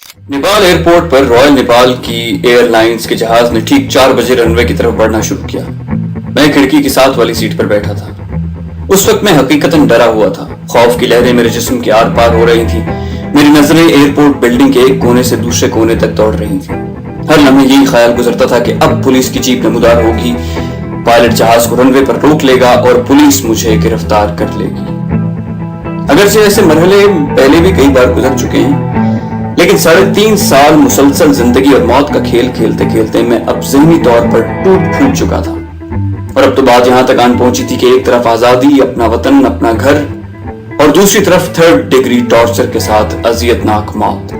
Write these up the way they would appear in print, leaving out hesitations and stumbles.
Nepal airport पर royal Nepal की airlines के जहाज ने ठीक 4 बजे रनवे की तरफ बढ़ना शुरू किया। मैं खिड़की की साथ वाली सीट पर बैठा था। उस वक्त मैं हकीकतन डरा हुआ था। खौफ की लहरें मेरे जिस्म के आर पार हो रही थी। मेरी नजरें एयरपोर्ट बिल्डिंग के एक कोने से दूसरे कोने तक दौड़ रही थी। हर लम्हे यही ख्याल गुजरता था कि अब पुलिस की जीप नमूदार होगी, पायलट जहाज को रनवे पर रोक लेगा और पुलिस मुझे गिरफ्तार कर लेगी। अगरचे ऐसे मरहले पहले भी कई बार गुजर चुके हैं, लेकिन 3.5 साल मुसलसल जिंदगी और मौत का खेल खेलते खेलते मैं अब ज़हनी तौर पर टूट फूट चुका था। और अब तो बात यहां तक आन पहुंची थी कि एक तरफ आजादी, अपना वतन, अपना घर, और दूसरी तरफ 3rd डिग्री टॉर्चर के साथ अजियतनाक मौत,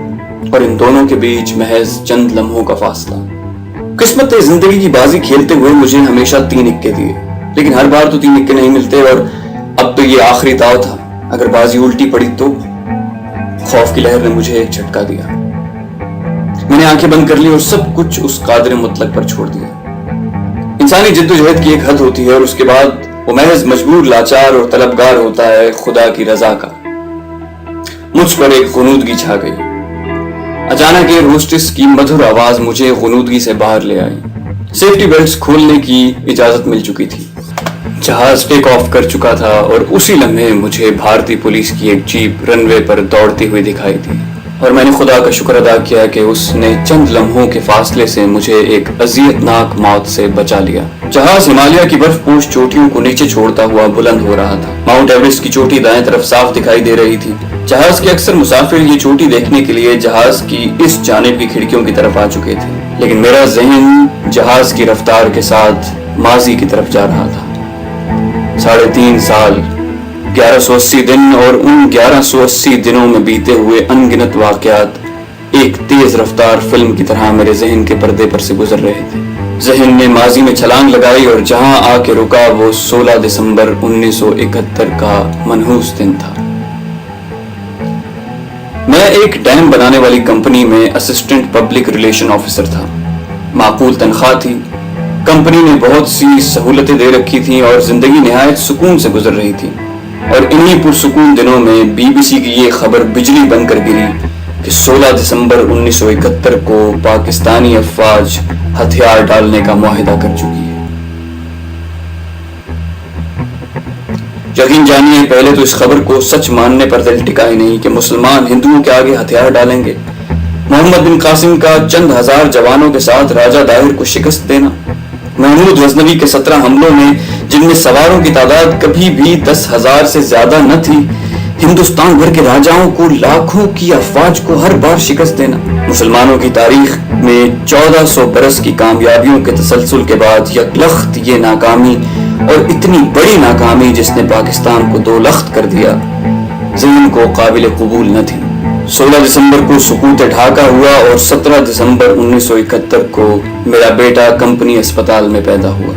और इन दोनों के बीच महज चंद लम्हों का फासला। किस्मत ने जिंदगी की बाजी खेलते हुए मुझे हमेशा 3 इक्के दिए, लेकिन हर बार तो 3 इक्के नहीं मिलते, और अब तो ये आखिरी दाव था। अगर बाजी उल्टी पड़ी तो खौफ की लहर ने मुझे एक झटका दिया। मैंने आंखें बंद कर ली और सब कुछ उस कादिर मुतलक पर छोड़ दिया। इंसानी जिद्दोजहद की एक हद होती है और उसके बाद वो महज मजबूर, लाचार और तलबगार होता है खुदा की रजा का। मुझ पर एक गुनूदगी छा गई। अचानक ये होस्टेस की मधुर आवाज मुझे गुनूदगी से बाहर ले आई। सेफ्टी बेल्ट्स खोलने की इजाजत मिल चुकी थी। जहाज टेक ऑफ कर चुका था और उसी लम्हे मुझे भारतीय पुलिस की एक जीप रनवे पर दौड़ती हुई दिखाई दी, और मैंने खुदा का शुक्र अदा किया कि उसने चंद लम्हों के फासले से मुझे एक अजियतनाक मौत से बचा लिया। जहाज हिमालय की बर्फपोश चोटियों को नीचे छोड़ता हुआ बुलंद हो रहा था। माउंट एवरेस्ट की चोटी दाएं तरफ साफ दिखाई दे रही थी। जहाज के अक्सर मुसाफिर ये चोटी देखने के लिए जहाज की इस जानिब की खिड़कियों की तरफ आ चुके थे, लेकिन मेरा ज़हन जहाज की रफ्तार के साथ माजी की तरफ जा रहा था। 3.5 साल, 1180 दिन, और उन 1180 दिनों में बीते हुए अनगिनत वाकयात एक तेज रफ्तार फिल्म की तरह मेरे जहन के पर्दे पर से गुजर रहे थे। जहन ने माजी में छलांग लगाई और जहां आके रुका वो 16 दिसंबर 1971 का मनहूस दिन था। मैं एक डैम बनाने वाली कंपनी में असिस्टेंट पब्लिक रिलेशन ऑफिसर था। माकूल तनख्वाह थी, कंपनी ने बहुत सी सहूलतें दे रखी थी और जिंदगी निहायत सुकून से गुजर रही थी। और इन्हीं पुरसुकून दिनों में बीबीसी की ये खबर बिजली बनकर गिरी कि 16 दिसंबर 1971 को पाकिस्तानी अफवाज हथियार डालने का मुआहिदा कर चुकी है। यकीन जानिए, पहले तो इस खबर को सच मानने पर दिल टिका ही नहीं कि मुसलमान हिंदुओं के आगे हथियार डालेंगे। मोहम्मद बिन कासिम का चंद हजार जवानों के साथ राजा दाहिर को शिकस्त देना, महमूद गजनवी के 17 हमलों में जिनमें सवारों की तादाद कभी भी 10,000 से ज्यादा न थी, हिंदुस्तान भर के राजाओं को, लाखों की अफवाज को हर बार शिकस्त देना। मुसलमानों की तारीख में 1400 बरस की कामयाबियों के तसलसल के बाद यकलख्त ये नाकामी, और इतनी बड़ी नाकामी जिसने पाकिस्तान को 2 लख्त कर दिया, ज़मीन को काबिल कबूल न थी। 16 दिसंबर को सुकूत ढाका हुआ और 17 दिसंबर 1971 को मेरा बेटा कंपनी अस्पताल में पैदा हुआ।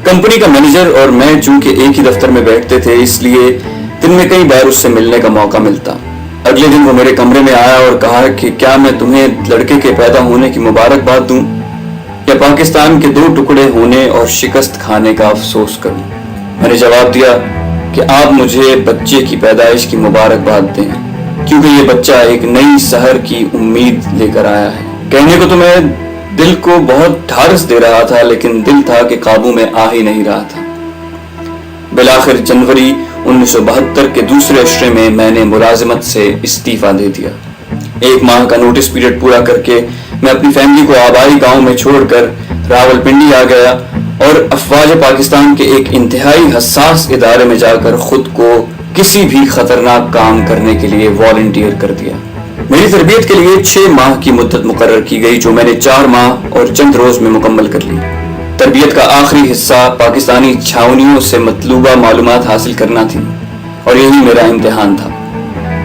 कंपनी का मैनेजर और मैं चूंकि एक ही दफ्तर में बैठते थे, इसलिए दिन में कई बार उससे मिलने का मौका मिलता। अगले दिन वो मेरे कमरे में आया और कहा कि क्या मैं तुम्हें लड़के के पैदा होने की मुबारकबाद दूं या पाकिस्तान के 2 टुकड़े होने और शिकस्त खाने का अफसोस करूं। मैंने जवाब दिया कि आप मुझे बच्चे की पैदाइश की मुबारकबाद दें, क्योंकि ये बच्चा एक नई सहर की उम्मीद लेकर आया है। कहने को तो मैं दिल को बहुत ढारस दे रहा था, लेकिन दिल था कि काबू में आ ही नहीं रहा था। बिलाखिर जनवरी 1972 के दूसरे अशरे में मैंने मुलाजिमत से इस्तीफा दे दिया। 1 माह का नोटिस पीरियड पूरा करके मैं अपनी फैमिली को आबाई गांव में छोड़कर रावलपिंडी आ गया और अफवाज पाकिस्तान के एक इंतहाई हसास इदारे में जाकर खुद को किसी भी खतरनाक काम करने के लिए वॉलंटियर कर दिया। मेरी तरबियत के लिए 6 माह की मुद्दत मुकर्रर की गई, जो मैंने 4 माह और चंद रोज में मुकम्मल कर ली। तरबियत का आखिरी हिस्सा पाकिस्तानी छावनियों से मतलूबा मालूमात हासिल करना थी, और यही मेरा इम्तिहान था,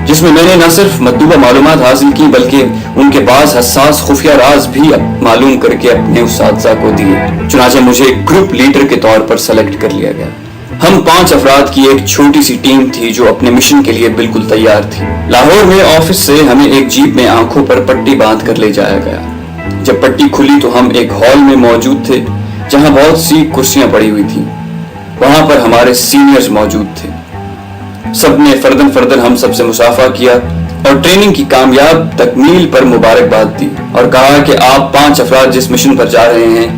जिसमें मैंने न सिर्फ मतलूबा मालूमात हासिल की बल्कि उनके पास हसास खुफिया राज भी मालूम करके अपने उस्ताद को दिए। चुनाचे मुझे ग्रुप लीडर के तौर पर सेलेक्ट कर लिया गया। हम 5 अफराद की एक छोटी सी टीम थी जो अपने मिशन के लिए बिल्कुल तैयार थी। लाहौर में ऑफिस से हमें एक जीप में आंखों पर पट्टी बांध कर ले जाया गया। जब पट्टी खुली तो हम एक हॉल में मौजूद थे जहां बहुत सी कुर्सियां पड़ी हुई थी। वहां पर हमारे सीनियर्स मौजूद थे। सबने फर्दन फर्दन हम सबसे मुसाफा किया اور ٹریننگ کی کامیاب تکمیل پر مبارکباد دی اور کہا کہ آپ 5 افراد جس مشن پر جا رہے ہیں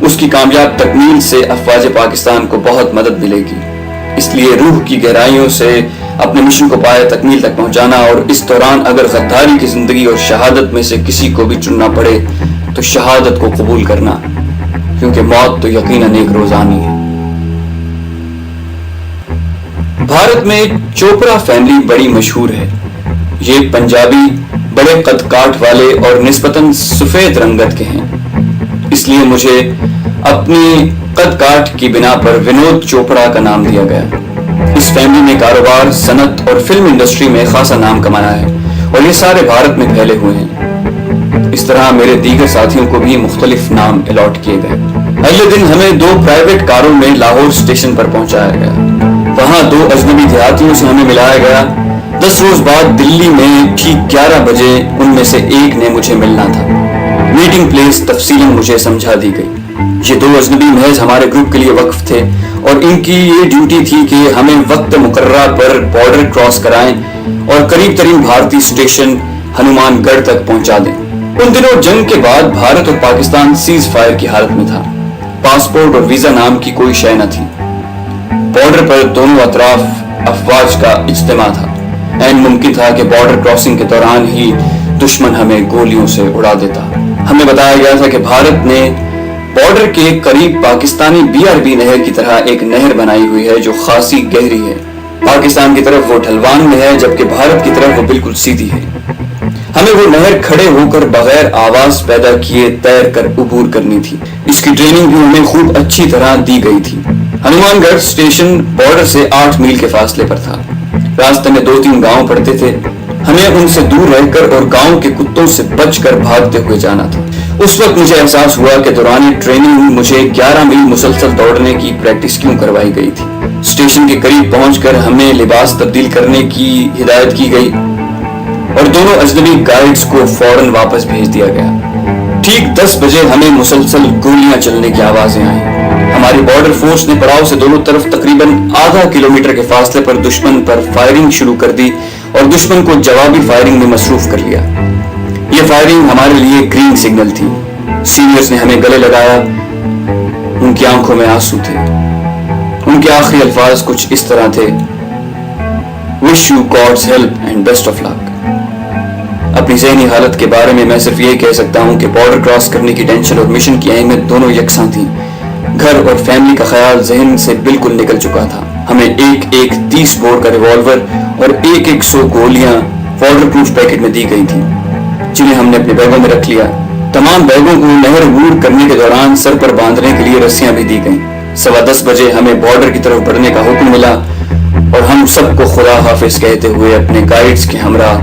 اس کی کامیاب تکمیل سے افواج پاکستان کو بہت مدد ملے گی، اس لیے روح کی گہرائیوں سے اپنے مشن کو پائے تکمیل تک پہنچانا، اور اس دوران اگر غداری کی زندگی اور شہادت میں سے کسی کو بھی چننا پڑے تو شہادت کو قبول کرنا، کیونکہ موت تو یقیناً ایک روزانی ہے۔ بھارت میں چوپڑا فیملی بڑی مشہور ہے۔ یہ پنجابی بڑے قد کاٹ والے اور نسبتاً سفید رنگت کے ہیں، اس لیے مجھے اپنی قد کاٹ کی بنا پر ونود چوپڑا کا نام دیا گیا۔ اس فیملی نے کاروبار، صنعت اور فلم انڈسٹری میں خاصا نام کمایا ہے اور یہ سارے بھارت میں پھیلے ہوئے ہیں۔ اس طرح میرے دیگر ساتھیوں کو بھی مختلف نام الاٹ کیے گئے۔ اگلے دن ہمیں 2 پرائیویٹ کاروں میں لاہور اسٹیشن پر پہنچایا گیا۔ وہاں 2 اجنبی دیہاتیوں سے ہمیں ملایا گیا۔ 10 روز بعد دلی میں ٹھیک 11 بجے ان میں سے ایک نے مجھے ملنا تھا۔ میٹنگ پلیس تفصیلاً مجھے سمجھا دی گئی۔ یہ 2 اجنبی محض ہمارے گروپ کے لیے وقف تھے اور ان کی یہ ڈیوٹی تھی کہ ہمیں وقت مقررہ پر بارڈر کراس کرائیں اور قریب ترین بھارتی اسٹیشن ہنومان گڑھ تک پہنچا دیں۔ ان دنوں جنگ کے بعد بھارت اور پاکستان سیز فائر کی حالت میں تھا۔ پاسپورٹ اور ویزا نام کی کوئی شے نہ تھی۔ بارڈر پر دونوں اطراف افواج کا اجتماع تھا۔ عین ممکن تھا کہ بارڈر کراسنگ کے دوران ہی دشمن ہمیں گولیوں سے اڑا دیتا۔ ہمیں بتایا گیا تھا کہ بھارت نے بارڈر کے قریب پاکستانی BRB نہر کی طرح ایک نہر بنائی ہوئی ہے جو خاصی گہری ہے۔ پاکستان کی طرف وہ ڈھلوان میں ہے جبکہ بھارت کی طرف وہ بالکل سیدھی ہے۔ ہمیں وہ نہر کھڑے ہو کر بغیر آواز پیدا کیے تیر کر عبور کرنی تھی۔ اس کی ٹریننگ بھی ہمیں خوب اچھی طرح دی گئی تھی۔ ہنومان گڑھ اسٹیشن بارڈر سے 8 میل کے فاصلے پر تھا۔ راستے میں 2-3 گاؤں پڑتے تھے۔ ہمیں ان سے دور رہ کر اور گاؤں کے کتوں سے بچ کر بھاگتے ہوئے جانا تھا۔ اس وقت مجھے احساس ہوا کہ دوران ٹریننگ مجھے 11 میل مسلسل دوڑنے کی پریکٹس کیوں کروائی گئی تھی۔ اسٹیشن کے قریب پہنچ کر ہمیں لباس تبدیل کرنے کی ہدایت کی گئی اور دونوں اجنبی گائیڈز کو فوراً واپس بھیج دیا گیا۔ ٹھیک 10 بجے ہمیں مسلسل گولیاں چلنے کی آوازیں آئیں۔ ہماری بارڈر فورس نے پڑاؤ سے دونوں طرف تقریباً ½ کلومیٹر کے فاصلے پر دشمن پر فائرنگ شروع کر دی اور دشمن کو جوابی فائرنگ میں مصروف کر لیا۔ یہ فائرنگ ہمارے لیے گرین سگنل تھی۔ سینئرز نے ہمیں گلے لگایا۔ ان کی آنکھوں میں آنسو تھے۔ ان کے آخری الفاظ کچھ اس طرح تھے: wish you God's help and best of luck. اپنی ذہنی حالت کے بارے میں میں صرف یہ کہہ سکتا ہوں کہ بارڈر کراس کرنے کی ٹینشن اور مشن کی اہمیت دونوں یکساں تھیں۔ گھر اور فیملی کا خیال ذہن سے بالکل نکل چکا تھا۔ ہمیں ایک 30 بور کا ریوالور اور 100 گولیاں واٹر پروف پیکٹ میں دی گئی تھی جنہیں ہم نے اپنے بیگوں میں رکھ لیا۔ تمام بیگوں کو نہر عبور کرنے کے دوران سر پر باندھنے کے لیے رسیاں بھی دی گئیں۔ 10:15 بجے ہمیں بارڈر کی طرف بڑھنے کا حکم ملا اور ہم سب کو خدا حافظ کہتے ہوئے اپنے گائیڈز کے ہمراہ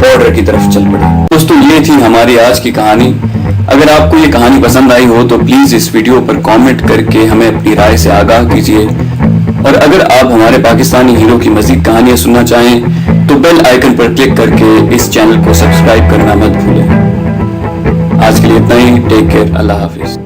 بارڈر کی طرف چل پڑے۔ دوستو، یہ تھی ہماری آج کی کہانی۔ اگر آپ کو یہ کہانی پسند آئی ہو تو پلیز اس ویڈیو پر کامنٹ کر کے ہمیں اپنی رائے سے آگاہ کیجیے، اور اگر آپ ہمارے پاکستانی ہیرو کی مزید کہانیاں سننا چاہیں تو بیل آئیکن پر کلک کر کے اس چینل کو سبسکرائب کرنا مت بھولیں۔ آج کے لیے اتنا ہی۔ Take care. اللہ حافظ۔